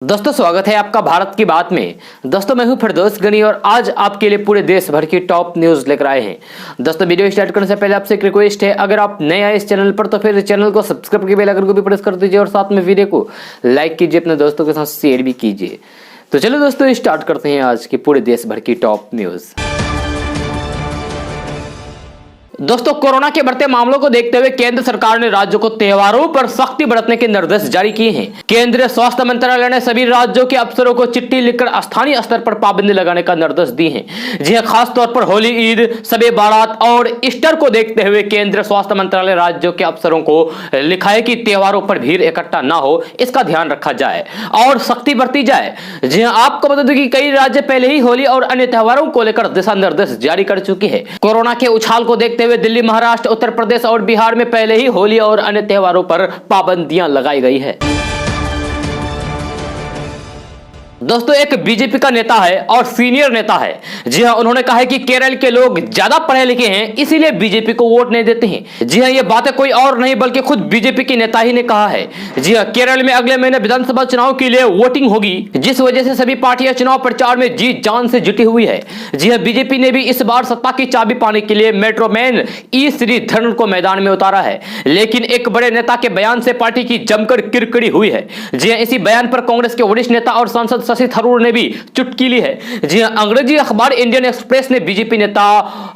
दोस्तों स्वागत है आपका भारत की बात में। दोस्तों मैं हूं फिरदौस गनी और आज आपके लिए पूरे देश भर की टॉप न्यूज लेकर आए हैं। दोस्तों वीडियो स्टार्ट करने से पहले आपसे एक रिक्वेस्ट है, अगर आप नए आए इस चैनल पर तो फिर चैनल को सब्सक्राइब के बेल आइकन को भी प्रेस कर दीजिए और साथ में वीडियो को लाइक कीजिए, अपने दोस्तों के साथ शेयर भी कीजिए। तो चलो दोस्तों स्टार्ट करते हैं आज की पूरे देश भर की टॉप न्यूज। दोस्तों कोरोना के बढ़ते मामलों को देखते हुए केंद्र सरकार ने राज्यों को त्योहारों पर सख्ती बरतने के निर्देश जारी किए हैं। केंद्रीय स्वास्थ्य मंत्रालय ने सभी राज्यों के अफसरों को चिट्ठी लिखकर स्थानीय स्तर पर पाबंदी लगाने का निर्देश दिए हैं। जी हां, खासतौर पर होली, ईद, शबे बारात और ईस्टर को देखते हुए केंद्रीय स्वास्थ्य मंत्रालय राज्यों के अफसरों को लिखा है कि त्योहारों पर भीड़ इकट्ठा ना हो, इसका ध्यान रखा जाए और सख्ती बरती जाए। जी हां, आपको बता दूं कि कई राज्य पहले ही होली और अन्य त्योहारों को लेकर दिशा निर्देश जारी कर चुके हैं। कोरोना के उछाल को देखते हुए दिल्ली, महाराष्ट्र, उत्तर प्रदेश और बिहार में पहले ही होली और अन्य त्योहारों पर पाबंदियां लगाई गई है। दोस्तों एक बीजेपी का नेता है और सीनियर नेता है। जी हां, उन्होंने कहा है कि केरल के लोग ज्यादा पढ़े लिखे हैं, इसीलिए बीजेपी को वोट नहीं देते हैं। जी हां, ये बातें कोई और नहीं बल्कि खुद बीजेपी के नेता ही ने कहा है। जी हां, केरल में अगले महीने विधानसभा चुनाव के लिए वोटिंग होगी, जिस वजह से सभी पार्टियां चुनाव प्रचार में जी जान से जुटी हुई है। जी हां, बीजेपपी ने भी इस बार सत्ता की चाबी पाने के लिए मेट्रोमैन ई श्रीधरन को मैदान में उतारा है, लेकिन एक बड़े नेता के बयान से पार्टी की जमकर किरकिरी हुई है। जी हां, इसी बयान पर कांग्रेस के वरिष्ठ नेता और सांसद शशि थरूर ने भी चुटकी ली है। जी हां, अंग्रेजी अखबार इंडियन एक्सप्रेस ने बीजेपी नेता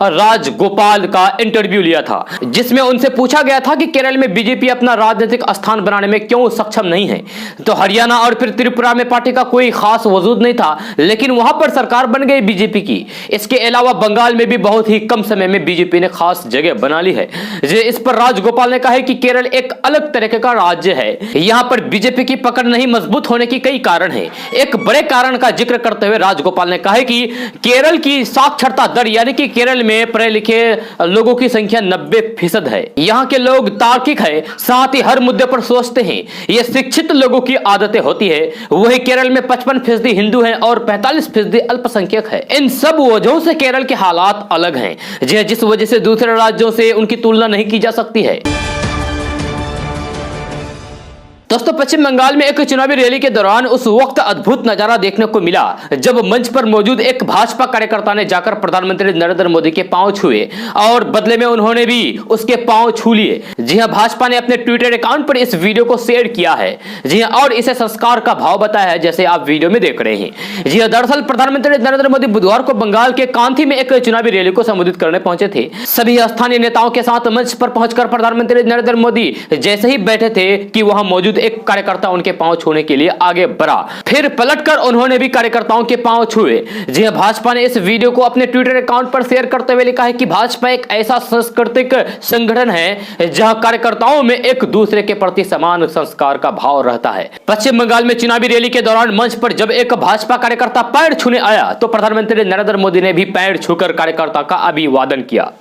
राजगोपाल का इंटरव्यू लिया था, जिसमें उनसे पूछा गया था कि केरल में बीजेपी अपना राजनीतिक स्थान बनाने में क्यों सक्षम नहीं है। तो हरियाणा और फिर त्रिपुरा में पार्टी का कोई खास वजूद नहीं था, लेकिन वहां पर सरकार बन गई बीजेपी की। इसके अलावा बंगाल में भी बहुत ही कम समय में बीजेपी ने खास जगह बना ली है। इस पर राजगोपाल ने कहा कि केरल एक अलग तरीके का राज्य है, यहां पर बीजेपी की पकड़ नहीं मजबूत होने की कई कारण है। एक बड़े कारण का जिक्र करते हुए राजगोपाल ने कहा कि केरल की साक्षरता दर यानी कि केरल में पढ़े लिखे लोगों की संख्या 90% है। यहां के लोग तार्किक है, साथ ही हर मुद्दे पर सोचते हैं। ये शिक्षित लोगों की आदतें होती है। वही केरल में 55% हिंदू हैं और 45% अल्पसंख्यक है। इन सब वजहों से केरल के हालात अलग हैं, जिस वजह से दूसरे राज्यों से उनकी तुलना नहीं की जा सकती है। दोस्तों पश्चिम बंगाल में एक चुनावी रैली के दौरान उस वक्त अद्भुत नजारा देखने को मिला जब मंच पर मौजूद एक भाजपा कार्यकर्ता ने जाकर प्रधानमंत्री नरेंद्र मोदी के पांव छुए और बदले में उन्होंने भी उसके पांव छू लिए। जी हां, भाजपा ने अपने ट्विटर अकाउंट पर इस वीडियो को शेयर किया है। जी हां, और इसे संस्कार का भाव बताया है, जैसे आप वीडियो में देख रहे हैं। जी हां, दरअसल प्रधानमंत्री नरेंद्र मोदी बुधवार को बंगाल के कांथी में एक चुनावी रैली को संबोधित करने पहुंचे थे। सभी स्थानीय नेताओं के साथ मंच पर पहुंचकर प्रधानमंत्री नरेंद्र मोदी जैसे ही बैठे थे कि वहां मौजूद एक कार्यकर्ता उनके पांव छूने के लिए आगे बढ़ा, फिर पलटकर उन्होंने भी कार्यकर्ताओं के पांव छुए। जी हां, भाजपा ने इस वीडियो को अपने ट्विटर अकाउंट पर शेयर करते हुए लिखा है कि भाजपा एक ऐसा सांस्कृतिक संगठन है जहां कार्यकर्ताओं में एक दूसरे के प्रति समान संस्कार का भाव रहता है। पश्चिम बंगाल में चुनावी रैली के दौरान मंच पर जब एक भाजपा कार्यकर्ता पैर छूने आया तो प्रधानमंत्री नरेंद्र मोदी ने भी पैर छूकर कार्यकर्ता का अभिवादन किया।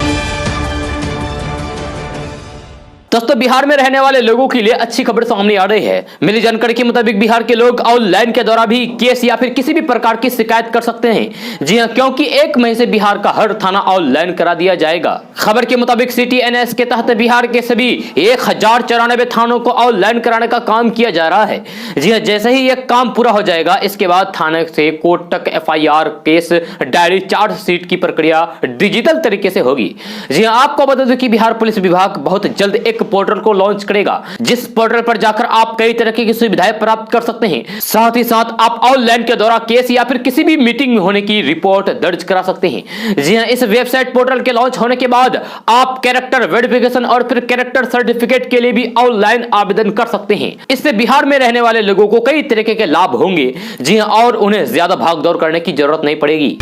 दोस्तों बिहार में रहने वाले लोगों के लिए अच्छी खबर सामने आ रही है। मिली जानकारी के मुताबिक बिहार के लोग ऑनलाइन के द्वारा भी केस या फिर किसी भी प्रकार की शिकायत कर सकते हैं। जी हां, क्योंकि 1 मई से बिहार का हर थाना ऑनलाइन करा दिया जाएगा। खबर के मुताबिक CTNS के तहत बिहार के सभी 1094 थानों को ऑनलाइन कराने का काम किया जा रहा है। जी हां, जैसे ही यह काम पूरा हो जाएगा इसके बाद थाने से कोर्ट तक FIR, केस डायरी, चार्जशीट की प्रक्रिया डिजिटल तरीके से होगी। जी हां, आपको बता दूं कि बिहार पुलिस विभाग बहुत जल्द एक पोर्टल को लॉन्च करेगा, जिस पोर्टल पर जाकर आप कई तरह की सुविधाएं प्राप्त कर सकते हैं। साथ ही साथ आप ऑनलाइन के द्वारा केस या फिर किसी भी मीटिंग में होने की रिपोर्ट दर्ज करा सकते हैं। जी हां, इस वेबसाइट पोर्टल के लॉन्च होने के बाद आप कैरेक्टर वेरिफिकेशन और फिर कैरेक्टर सर्टिफिकेट के लिए भी ऑनलाइन आवेदन कर सकते हैं। इससे बिहार में रहने वाले लोगों को कई तरीके के लाभ होंगे। जी हां, और उन्हें ज्यादा भागदौड़ करने की जरूरत नहीं पड़ेगी।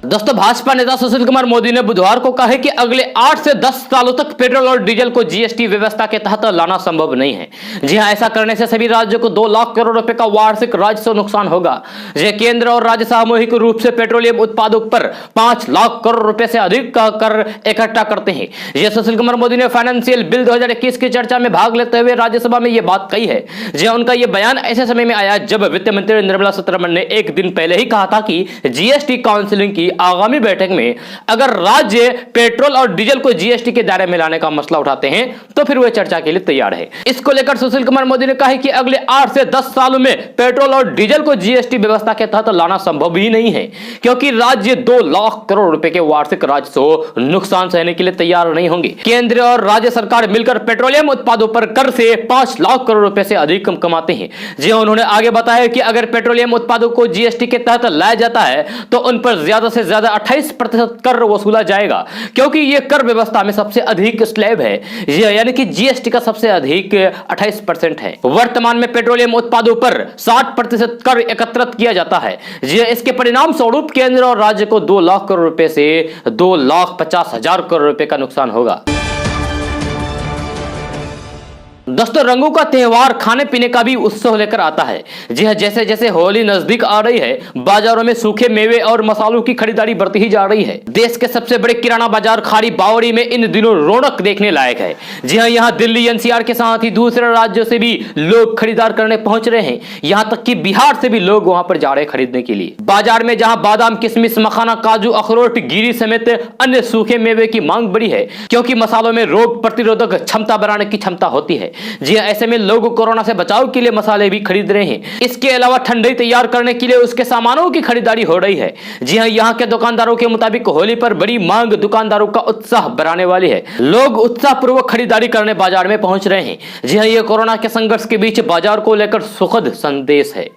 दोस्तों भाजपा नेता सुशील कुमार मोदी ने बुधवार को कहा है कि अगले 8 से 10 सालों तक पेट्रोल और डीजल को GST व्यवस्था के तहत लाना संभव नहीं है। जी हां, ऐसा करने से सभी राज्यों को 2 लाख करोड़ रुपए का वार्षिक राजस्व नुकसान होगा। केंद्र और राज्य सामूहिक रूप से पेट्रोलियम उत्पादों पर 5 लाख करोड़ रुपए से अधिक का कर इकट्ठा करते हैं। यह सुशील कुमार मोदी ने फाइनेंशियल बिल 2021 की चर्चा में भाग लेते हुए राज्यसभा में यह बात कही है। जी उनका यह बयान ऐसे समय में आया जब वित्त मंत्री निर्मला सीतारमण ने एक दिन पहले ही कहा था कि GST काउंसिलिंग की आगामी बैठक में अगर राज्य पेट्रोल और डीजल को जीएसटी के दायरे में लाने का मसला उठाते हैं तो फिर वे चर्चा के लिए तैयार है। इसको लेकर सुशील कुमार मोदी ने कहा कि अगले 8 से 10 सालों में पेट्रोल और डीजल को जीएसटी व्यवस्था के तहत लाना संभव ही नहीं है, क्योंकि राज्य 2 लाख करोड़ रुपए के वार्षिक राजस्व नुकसान सहने के लिए तैयार नहीं होंगे। केंद्र और राज्य सरकार मिलकर पेट्रोलियम उत्पादों पर कर से 5 लाख करोड़ रुपए से अधिक कमाते हैं। जी उन्होंने आगे बताया कि अगर पेट्रोलियम उत्पादों को जीएसटी के तहत लाया जाता है तो उन पर ज्यादा से ज्यादा 28% कर वसूला जाएगा, क्योंकि यह कर व्यवस्था में सबसे अधिक स्लैब है, यानी कि जीएसटी का सबसे अधिक 28% है। वर्तमान में पेट्रोलियम उत्पादों पर 60% कर एकत्रित किया जाता है। इसके परिणाम स्वरूप केंद्र और राज्य को 2 लाख करोड़ रुपए से 2,50,000 करोड़ रुपए का नुकसान होगा। दोस्तों, रंगों का त्योहार खाने पीने का भी उत्सव लेकर आता है। जी हाँ, जैसे जैसे होली नजदीक आ रही है, बाजारों में सूखे मेवे और मसालों की खरीदारी बढ़ती ही जा रही है। देश के सबसे बड़े किराना बाजार खाड़ी बावड़ी में इन दिनों रौनक देखने लायक है। जी हाँ, यहाँ दिल्ली एनसीआर के साथ ही दूसरे राज्यों से भी लोग खरीदार करने पहुंच रहे हैं। यहाँ तक कि बिहार से भी लोग वहां पर जा रहे हैं खरीदने के लिए। बाजार में जहाँ बादाम, किशमिश, मखाना, काजू, अखरोट, गिरी समेत अन्य सूखे मेवे की मांग बढ़ी है, क्योंकि मसालों में रोग प्रतिरोधक क्षमता बढ़ाने की क्षमता होती है। जी ऐसे में लोग कोरोना से बचाव के लिए मसाले भी खरीद रहे हैं। इसके अलावा ठंडाई तैयार करने के लिए उसके सामानों की खरीदारी हो रही है। जी हाँ, यहाँ के दुकानदारों के मुताबिक होली पर बड़ी मांग दुकानदारों का उत्साह बढ़ाने वाली है। लोग उत्साहपूर्वक खरीदारी करने बाजार में पहुंच रहे हैं। जी हाँ, ये कोरोना के संघर्ष के बीच बाजार को लेकर सुखद संदेश है।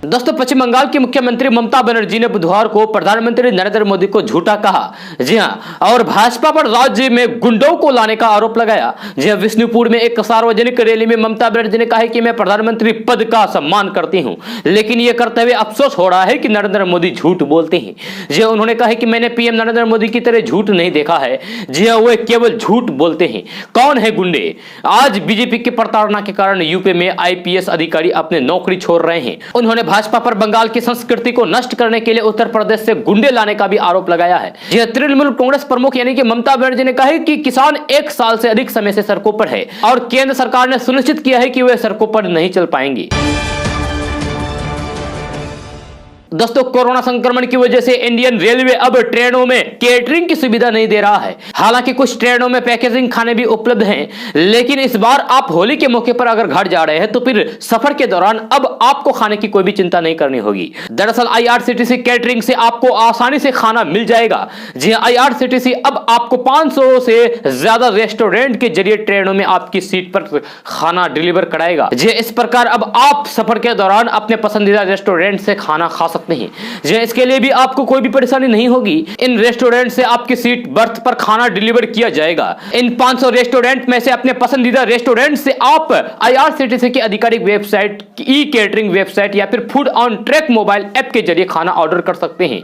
दोस्तों, पश्चिम बंगाल की मुख्यमंत्री ममता बनर्जी ने बुधवार को प्रधानमंत्री नरेंद्र मोदी को झूठा कहा। जी हाँ, और भाजपा पर राज्य में गुंडों को लाने का आरोप लगाया। जी हाँ, विष्णुपुर में एक सार्वजनिक रैली में ममता बनर्जी ने कहा कि मैं प्रधानमंत्री पद का सम्मान करती हूं, लेकिन यह करते हुए अफसोस हो रहा है कि नरेंद्र मोदी झूठ बोलते हैं। जी हाँ, उन्होंने कहा कि मैंने पीएम नरेंद्र मोदी की तरह झूठ नहीं देखा है। जी हाँ, वे केवल झूठ बोलते हैं। कौन है गुंडे? आज बीजेपी की प्रताड़ना के कारण यूपी में आईपीएस अधिकारी अपने नौकरी छोड़ रहे हैं। उन्होंने भाजपा पर बंगाल की संस्कृति को नष्ट करने के लिए उत्तर प्रदेश से गुंडे लाने का भी आरोप लगाया है। यह तृणमूल कांग्रेस प्रमुख यानी कि ममता बनर्जी ने कहा है कि किसान 1 साल से अधिक समय से सड़कों पर है और केंद्र सरकार ने सुनिश्चित किया है कि वे सड़कों पर नहीं चल पाएंगे। दोस्तों, कोरोना संक्रमण की वजह से इंडियन रेलवे अब ट्रेनों में केटरिंग की सुविधा नहीं दे रहा है। हालांकि कुछ ट्रेनों में पैकेजिंग खाने भी उपलब्ध हैं, लेकिन इस बार आप होली के मौके पर अगर घर जा रहे हैं तो फिर सफर के दौरान अब आपको खाने की कोई भी चिंता नहीं करनी होगी। दरअसल आईआरसीटीसी केटरिंग से आपको आसानी से खाना मिल जाएगा। जी हां, आईआरसीटीसी अब आपको 500 से ज्यादा रेस्टोरेंट के जरिए ट्रेनों में आपकी सीट पर खाना डिलीवर कराएगा। जी, इस प्रकार अब आप सफर के दौरान अपने पसंदीदा रेस्टोरेंट से खाना खा सकते हैं। जी, इसके लिए भी आपको कोई भी परेशानी नहीं होगी। इन रेस्टोरेंट से आपकी सीट बर्थ पर खाना डिलीवर किया जाएगा। इन 500 रेस्टोरेंट में से अपने पसंदीदा रेस्टोरेंट से आप आईआरसीटीसी की आधिकारिक वेबसाइट, ई केटरिंग वेबसाइट या फिर food on track mobile app के जरिए खाना ऑर्डर कर सकते हैं।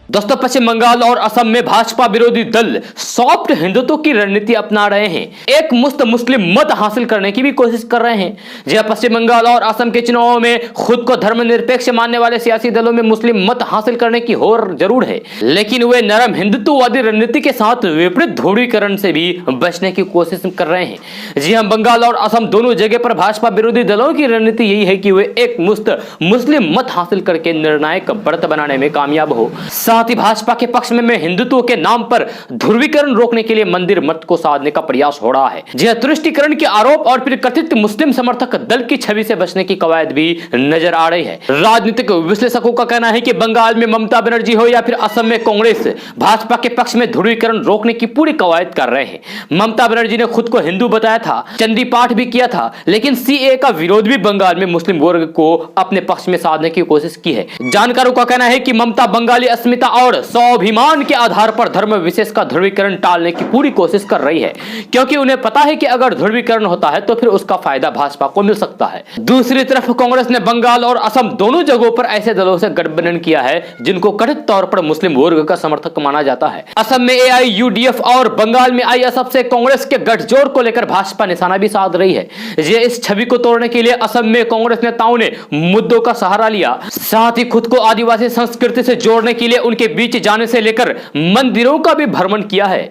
दोस्तों, पश्चिम बंगाल और असम में भाजपा विरोधी दल सॉफ्ट हिंदुत्व की रणनीति अपना रहे हैं। एक मुस्त मुस्लिम मत हासिल करने की भी कोशिश कर रहे हैं। जहां पश्चिम बंगाल और असम के चुनावों में खुद को धर्मनिरपेक्ष मानने वाले सियासी दलों में मुस्लिम मत हासिल करने की होड़ जरूर है, लेकिन वे नरम हिंदुत्ववादी रणनीति के साथ विपरीत ध्रुवीकरण से भी बचने की कोशिश कर रहे हैं। जी हां, बंगाल और असम दोनों जगह पर भाजपा विरोधी दलों की रणनीति यही है कि वे एक मुस्त मुस्लिम मत हासिल करके निर्णायक बढ़त बनाने में कामयाब हो। साथ ही भाजपा के पक्ष में हिंदुत्व के नाम पर ध्रुवीकरण रोकने के लिए मंदिर मत को साधने का प्रयास हो रहा है। जी हां, तुष्टीकरण के आरोप और फिर कथित मुस्लिम समर्थक दल की छवि से बचने की कवायद भी नजर आ रही है। राजनीतिक विश्लेषकों का कहना है कि बंगाल में ममता बनर्जी हो या फिर असम में कांग्रेस, भाजपा के पक्ष में ध्रुवीकरण रोकने की पूरी कवायद कर रहे हैं। ममता बनर्जी ने खुद को हिंदू बताया था, चंडी पाठ भी किया था, लेकिन सीए का विरोध भी बंगाल में मुस्लिम वर्ग को अपने पक्ष में साधने की कोशिश की है। जानकारों का कहना है कि ममता बंगाली अस्मिता और स्वाभिमान के आधार पर धर्म विशेष का ध्रुवीकरण टालने की पूरी कोशिश कर रही है, क्योंकि उन्हें पता है कि अगर ध्रुवीकरण होता है तो फिर उसका फायदा भाजपा को मिल सकता है। दूसरी तरफ कांग्रेस ने बंगाल और असम दोनों जगहों पर ऐसे दलों से गठबंधन किया है जिनको कथित तौर पर मुस्लिम वर्ग का समर्थक माना जाता है। असम में एआईयूडीएफ और बंगाल में आईएसएफ से कांग्रेस के गठजोड़ को लेकर भाजपा निशाना भी साध रही है। इस छवि को तोड़ने के लिए असम में कांग्रेस नेताओं ने मुद्दों का सहारा लिया, साथ ही खुद को आदिवासी संस्कृति से जोड़ने के लिए उनके बीच जाने से लेकर मंदिरों का भी भ्रमण किया है।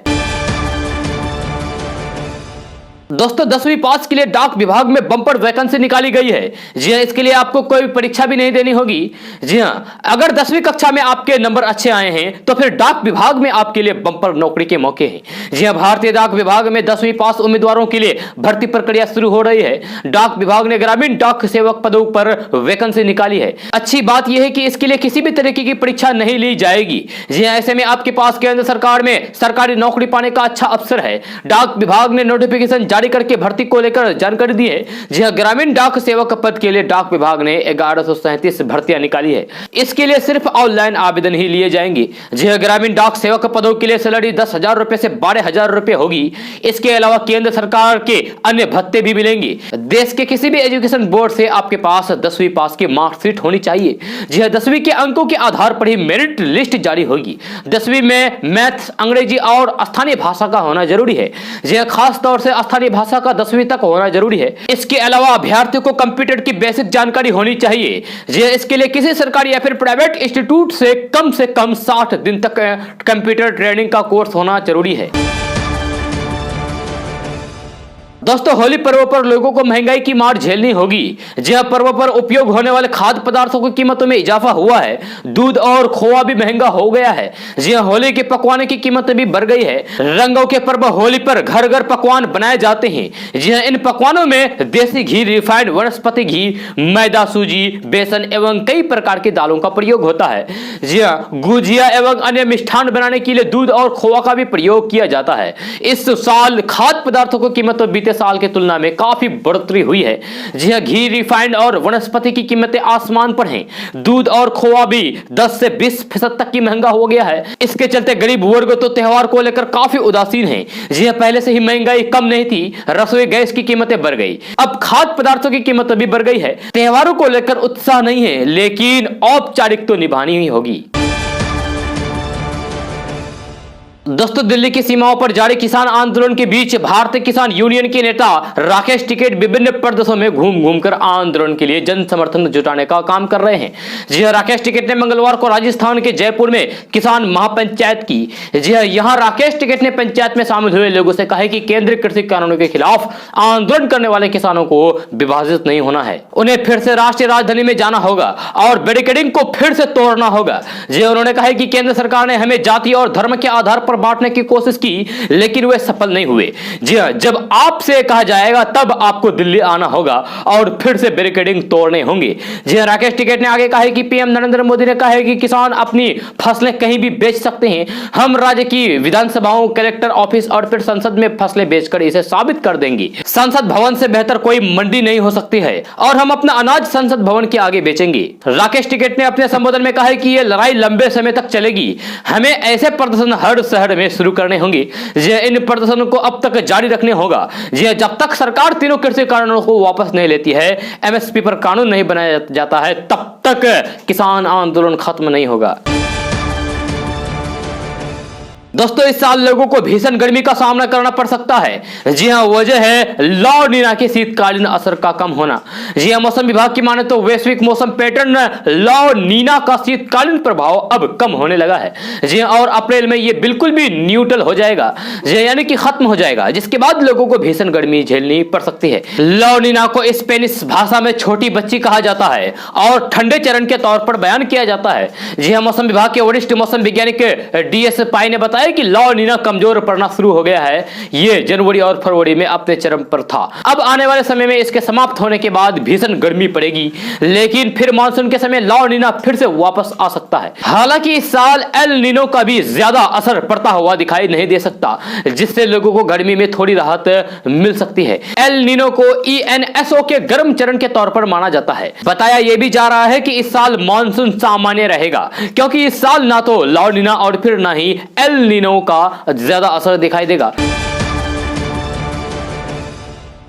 दोस्तों 10वीं पास के लिए डाक विभाग में बम्पर वैकेंसी निकाली गई है। जी हां, इसके लिए आपको कोई परीक्षा भी नहीं देनी होगी। जी हां, अगर 10वीं कक्षा में आपके नंबर अच्छे आए हैं तो फिर डाक विभाग में आपके लिए बम्पर नौकरी के मौके हैं। जी हां, भारतीय डाक विभाग में 10वीं पास उम्मीदवारों के लिए भर्ती प्रक्रिया शुरू हो रही है। डाक विभाग ने ग्रामीण डाक सेवक पदों पर वैकेंसी निकाली है। अच्छी बात यह है कि इसके लिए किसी भी तरीके की परीक्षा नहीं ली जाएगी। जी हां, ऐसे में आपके पास केंद्र सरकार में सरकारी नौकरी पाने का अच्छा अवसर है। डाक विभाग ने नोटिफिकेशन जारी करके भर्ती को लेकर जानकारी दी है। जी हां, ग्रामीण डाक सेवक पद के लिए डाक विभाग ने 1137 भर्तियां निकाली है। इसके लिए सिर्फ ऑनलाइन आवेदन ही लिए जाएंगे। जी हां, ग्रामीण डाक सेवक पदों के लिए सैलरी 10,000 रुपए से 12,000 रुपए होगी। इसके अलावा केंद्र सरकार के अन्य भत्ते भी मिलेंगे। देश के किसी भी एजुकेशन बोर्ड से आपके पास 10वीं पास की मार्कशीट होनी चाहिए। जी हां, 10वीं के अंकों के आधार पर ही मेरिट लिस्ट जारी होगी। 10वीं में मैथ्स, अंग्रेजी और स्थानीय भाषा का होना जरूरी है। जी हां, खास तौर से स्थानीय भाषा का 10वीं तक होना जरूरी है। इसके अलावा अभ्यर्थियों को कंप्यूटर की बेसिक जानकारी होनी चाहिए। जी हां, इसके लिए किसी सरकारी या फिर प्राइवेट इंस्टीट्यूट से कम 60 दिन तक कंप्यूटर ट्रेनिंग का कोर्स होना जरूरी है। दोस्तों होली पर्व पर लोगों को महंगाई की मार झेलनी होगी। जी हां, पर्व पर उपयोग होने वाले खाद्य पदार्थों की कीमतों में इजाफा हुआ है। दूध और खोआ भी महंगा हो गया है। जी हां, होली के पकवानों की कीमतें भी बढ़ गई है। रंगों के पर्व होली पर घर घर पकवान बनाए जाते हैं। जी हां, इन पकवानों में देसी घी, रिफाइंड वनस्पति घी, मैदा, सूजी, बेसन एवं कई प्रकार की दालों का प्रयोग होता है। जी हां, गुजिया एवं अन्य मिष्ठान बनाने के लिए दूध और खोआ का भी प्रयोग किया जाता है। इस साल खाद्य पदार्थों की कीमतों बीते साल की तुलना में काफी बढ़ोतरी हुई है। जी हां, घी, रिफाइंड और वनस्पति की कीमतें आसमान पर हैं। दूध और खोआ भी 10 से 20% तक की महंगा हो गया है। इसके चलते गरीब वर्ग तो त्योहार को लेकर काफी उदासीन है। जी हां, पहले से ही महंगाई कम नहीं थी। रसोई गैस की कीमतें बढ़ गई, अब खाद्य पदार्थों की कीमतें भी बढ़ गई है। त्योहारों को लेकर उत्साह नहीं है, लेकिन औपचारिक तो निभानी ही होगी। दोस्तों दिल्ली की सीमाओं पर जारी किसान आंदोलन के बीच भारतीय किसान यूनियन के नेता राकेश टिकैत विभिन्न प्रदेशों में घूम घूमकर आंदोलन के लिए जन समर्थन जुटाने का काम कर रहे हैं। जी हां, राकेश टिकैत ने मंगलवार को राजस्थान के जयपुर में किसान महापंचायत की। जी हां, यहां राकेश टिकैत ने पंचायत में शामिल हुए लोगों से कहा कि केंद्रीय कृषि कानूनों के खिलाफ आंदोलन करने वाले किसानों को विभाजित नहीं होना है। उन्हें फिर से राष्ट्रीय राजधानी में जाना होगा और बैरिकेडिंग को फिर से तोड़ना होगा। जी, उन्होंने कहा कि केंद्र सरकार ने हमें जाति और धर्म के आधार पर बांटने की कोशिश की, लेकिन वे सफल नहीं हुए। जी हां, जब आपसे कहा जाएगा तब आपको दिल्ली आना होगा और फिर से बैरिकेडिंग तोड़ने होंगे। जी हां, राकेश टिकैत ने आगे कहा कि पीएम नरेंद्र मोदी ने कहा है कि किसान अपनी फसलें कहीं भी बेच सकते हैं। हम राज्य की विधानसभाओं, कलेक्टर ऑफिस और फिर संसद में फसलें बेचकर इसे साबित कर देंगे। संसद भवन से बेहतर कोई मंडी नहीं हो सकती है और हम अपना अनाज संसद भवन के आगे बेचेंगे। राकेश टिकैत ने अपने संबोधन में कहा है कि यह लड़ाई लंबे समय तक चलेगी। हमें ऐसे प्रदर्शन हर शहर में शुरू करने होंगे। इन प्रदर्शनों को अब तक जारी रखने होगा। जी, जब तक सरकार तीनों कृषि कानूनों को वापस नहीं लेती है, एमएसपी पर कानून नहीं बनाया जाता है, तब तक किसान आंदोलन खत्म नहीं होगा। दोस्तों इस साल लोगों को भीषण गर्मी का सामना करना पड़ सकता है। जी हां, वजह है ला नीना के शीतकालीन असर का कम होना। जी हां, मौसम विभाग की माने तो वैश्विक मौसम पैटर्न ला नीना का शीतकालीन प्रभाव अब कम होने लगा है। जी हां, और अप्रैल में यह बिल्कुल भी न्यूट्रल हो जाएगा, यानी कि खत्म हो जाएगा, जिसके बाद लोगों को भीषण गर्मी झेलनी पड़ सकती है। ला नीना को स्पेनिश भाषा में छोटी बच्ची कहा जाता है और ठंडे चरण के तौर पर बयान किया जाता है। जी हां, मौसम विभाग के वरिष्ठ मौसम वैज्ञानिक डीएस पाई ने बताया कि ला नीना कमजोर पड़ना शुरू हो गया है। यह जनवरी और फरवरी में अपने चरम पर था। अब आने वाले समय में इसके समाप्त होने के बाद भीषण गर्मी पड़ेगी, लेकिन फिर मानसून के समय ला नीना फिर से वापस आ सकता है। हालांकि इस साल एल नीनो का भी ज्यादा असर पड़ता हुआ दिखाई नहीं दे सकता, जिससे लोगों को गर्मी में थोड़ी राहत मिल सकती है। एल नीनो को ईएनएसओ के गर्म चरण के तौर पर माना जाता है। बताया यह भी जा रहा है कि इस साल मानसून सामान्य रहेगा, क्योंकि इस साल ना तो ला नीना और फिर ना ही एल नीनो का ज्यादा असर दिखाई देगा।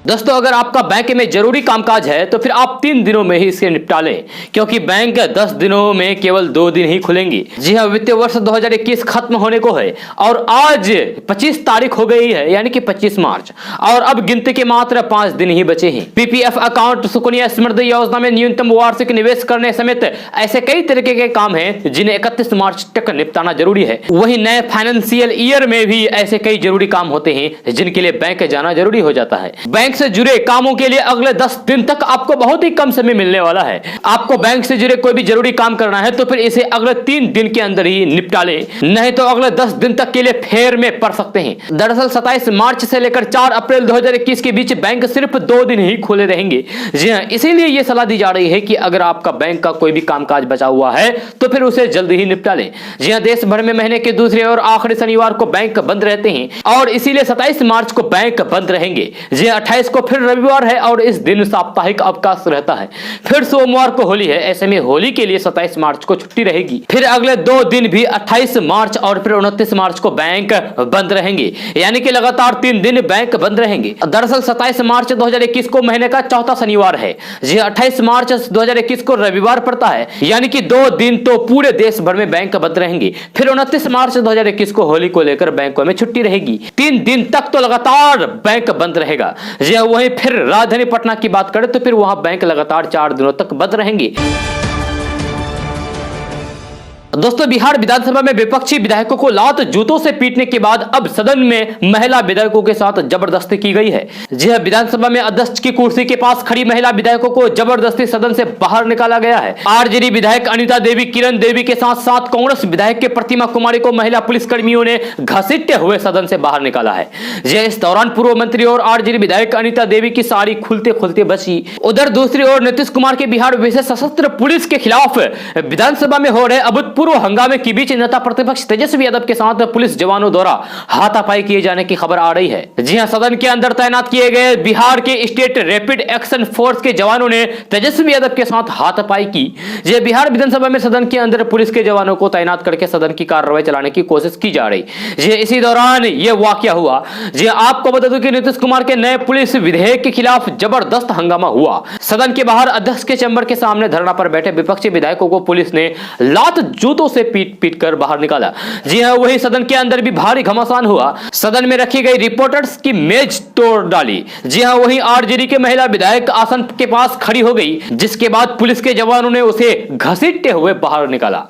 दोस्तों अगर आपका बैंक में जरूरी कामकाज है तो फिर आप 3 दिनों में ही इसे निपटा लें, क्योंकि बैंक 10 दिनों में केवल 2 दिन ही खुलेंगी। जी हाँ, वित्तीय वर्ष 2021 खत्म होने को है और आज 25 तारीख हो गई है, यानी कि 25 मार्च, और अब गिनती के मात्र 5 दिन ही बचे हैं। पीपीएफ अकाउंट, सुकन्या समृद्धि योजना में न्यूनतम वार्षिक निवेश करने समेत ऐसे कई तरीके के काम हैं जिन्हें 31 मार्च तक निपटाना जरूरी है। वहीं नए फाइनेंशियल ईयर में भी ऐसे कई जरूरी काम होते हैं जिनके लिए बैंक जाना जरूरी हो जाता है। बैंक से जुड़े कामों के लिए अगले 10 दिन तक आपको बहुत ही कम समय मिलने वाला है। आपको बैंक से जुड़े कोई भी जरूरी काम करना है तो फिर इसे अगले 3 दिन के अंदर ही निपटा ले, नहीं तो अगले 10 दिन तक के लिए फेर में पड़ सकते हैं। दरअसल 27 मार्च से लेकर 4 अप्रैल 2021 के बीच बैंक सिर्फ 2 दिन ही खुले रहेंगे। जी हाँ, इसीलिए यह सलाह दी जा रही है कि अगर आपका बैंक का कोई भी कामकाज बचा हुआ है तो फिर उसे जल्दी ही निपटा लें। जी हाँ, देश भर में महीने के दूसरे और आखिरी शनिवार को बैंक बंद रहते हैं और इसीलिए 27 मार्च को बैंक बंद रहेंगे। जी 28 को फिर रविवार है और इस दिन साप्ताहिक अवकाश रहता है। फिर सोमवार को होली है, ऐसे में होली के लिए 27 मार्च को छुट्टी रहेगी। फिर अगले 2 दिन भी 28 मार्च और फिर 29 मार्च को बैंक बंद रहेंगे, यानी कि लगातार 3 दिन बैंक बंद रहेंगे। दरअसल 27 मार्च 2021 को महीने का चौथा शनिवार है। जी 28 मार्च 2021 को रविवार पड़ता है, यानी कि 2 दिन तो पूरे देश भर में बैंक बंद रहेंगे। फिर 29 मार्च 2021 को होली को लेकर बैंकों में छुट्टी रहेगी। 3 दिन तक तो लगातार बैंक बंद रहेगा। जी वहीं फिर राजधानी पटना की बात करें तो फिर वहां बैंक लगातार 4 दिनों तक बंद रहेंगे। दोस्तों बिहार विधानसभा में विपक्षी विधायकों को लात जूतों से पीटने के बाद अब सदन में महिला विधायकों के साथ जबरदस्ती की गई है। जी हां, विधानसभा में अध्यक्ष की कुर्सी के पास खड़ी महिला विधायकों को जबरदस्ती सदन से बाहर निकाला गया है। आरजेडी विधायक अनिता देवी, किरण देवी के साथ साथ कांग्रेस विधायक के प्रतिमा कुमारी को महिला पुलिसकर्मियों ने घसीटते हुए सदन से बाहर निकाला है। जी इस दौरान पूर्व मंत्री और आरजेडी विधायक अनिता देवी की साड़ी खुलते खुलते बची। उधर दूसरी ओर नीतीश कुमार के बिहार विशेष सशस्त्र पुलिस के खिलाफ विधानसभा में हो रहे अभूतपूर्व हंगामे के बीच नेता प्रतिपक्ष तेजस्वी यादव के साथ पुलिस जवानों द्वारा हाथापाई किए जाने की खबर आ रही है। जी हां, सदन के अंदर तैनात किए गए बिहार के स्टेट रैपिड एक्शन फोर्स के जवानों ने तेजस्वी यादव के साथ हाथापाई की। जी बिहार विधानसभा में सदन के अंदर पुलिस के जवानों को तैनात करके सदन की कार्रवाई चलाने की कोशिश की जा रही। जी इसी दौरान यह वाकया हुआ। जी आपको बता दूं कि नीतीश कुमार के नए पुलिस विधेयक के खिलाफ जबरदस्त हंगामा हुआ। सदन के बाहर अध्यक्ष के चैम्बर के सामने धरना पर बैठे विपक्षी विधायकों को पुलिस ने लात जूतों से पीट कर बाहर निकाला। जी हां, वही सदन के अंदर भी भारी घमासान हुआ। सदन में रखी गई रिपोर्टर्स की मेज तोड़ डाली। जी हां, वही आरजेडी के महिला विधायक आसन के पास खड़ी हो गई, जिसके बाद पुलिस के जवानों ने उसे घसीटते हुए बाहर निकाला।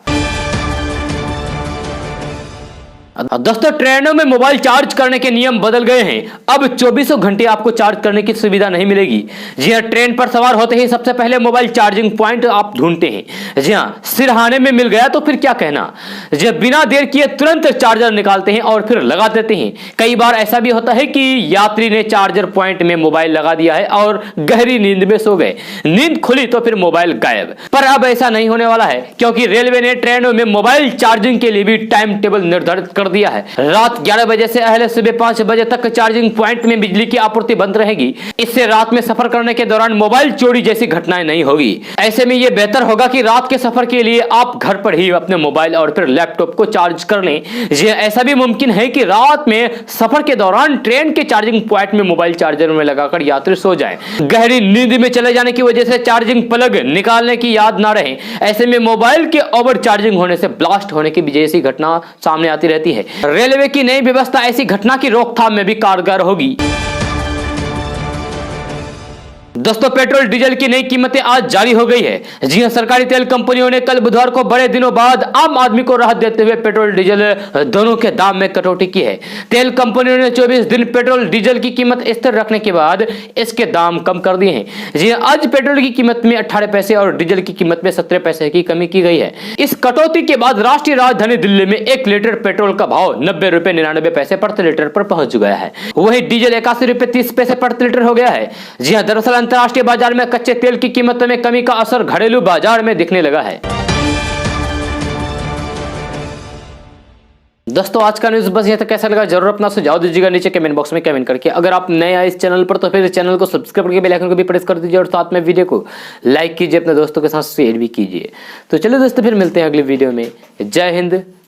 दोस्तों ट्रेनों में मोबाइल चार्ज करने के नियम बदल गए हैं। अब 24 घंटे आपको चार्ज करने की सुविधा नहीं मिलेगी। जी हां, ट्रेन पर सवार होते ही सबसे पहले मोबाइल चार्जिंग पॉइंट आप ढूंढते हैं। जी हां, सिरहाने में मिल गया तो फिर क्या कहना। जी बिना देर किए तुरंत चार्जर निकालते हैं और फिर लगा देते हैं। कई बार ऐसा भी होता है कि यात्री ने चार्जर पॉइंट में मोबाइल लगा दिया है और गहरी नींद में सो गए। नींद खुली तो फिर मोबाइल गायब। पर अब ऐसा नहीं होने वाला है, क्योंकि रेलवे ने ट्रेनों में मोबाइल चार्जिंग के लिए भी टाइम टेबल निर्धारित कर दिया है। रात 11 बजे से अहले सुबह 5 बजे तक चार्जिंग पॉइंट में बिजली की आपूर्ति बंद रहेगी। इससे रात में सफर करने के दौरान मोबाइल चोरी जैसी घटनाएं नहीं होगी। ऐसे में यह बेहतर होगा कि रात के सफर के लिए आप घर पर ही अपने मोबाइल और फिर लैपटॉप को चार्ज कर लें। ऐसा भी मुमकिन है कि रात में सफर के दौरान ट्रेन के चार्जिंग पॉइंट में मोबाइल चार्जर में लगाकर यात्री सो जाएं। गहरी नींद में चले जाने की वजह से चार्जिंग प्लग निकालने की याद ना रहे। ऐसे में मोबाइल के ओवर चार्जिंग होने से ब्लास्ट होने की जैसी घटना सामने आती रहती है। रेलवे की नई व्यवस्था ऐसी घटना की रोकथाम में भी कारगर होगी। दोस्तों पेट्रोल डीजल की नई कीमतें आज जारी हो गई है। जी हां, सरकारी तेल कंपनियों ने कल बुधवार को बड़े दिनों बाद आम आदमी को राहत देते हुए पेट्रोल डीजल दोनों के दाम में कटौती की है। तेल कंपनियों ने 24 दिन पेट्रोल डीजल की कीमत स्थिर रखने के बाद इसके दाम कम कर दिए हैं। जी हां, आज पेट्रोल की कीमत में 18 पैसे और डीजल की कीमत में 17 पैसे की कमी की गई है। इस कटौती के बाद राष्ट्रीय राजधानी दिल्ली में 1 लीटर पेट्रोल का भाव 90 रुपए 99 पैसे प्रति लीटर पर पहुंच गया है। वही डीजल 81 रुपए 30 पैसे प्रति लीटर हो गया है। जी हां, दरअसल अंतरराष्ट्रीय बाजार में कच्चे तेल की कीमतों में कमी का असर घरेलू बाजार में दिखने लगा है। दोस्तों आज का न्यूज़ बस ये तक। कैसा लगा जरूर अपना सुझाव दीजिएगा नीचे कमेंट बॉक्स में कमेंट करके। अगर आप नए आए इस चैनल पर तो फिर चैनल को सब्सक्राइब करके बेल आइकन को भी प्रेस कर दीजिए और साथ में वीडियो को लाइक कीजिए, अपने दोस्तों के साथ शेयर भी कीजिए। तो चलिए दोस्तों फिर मिलते हैं अगले वीडियो में। जय हिंद।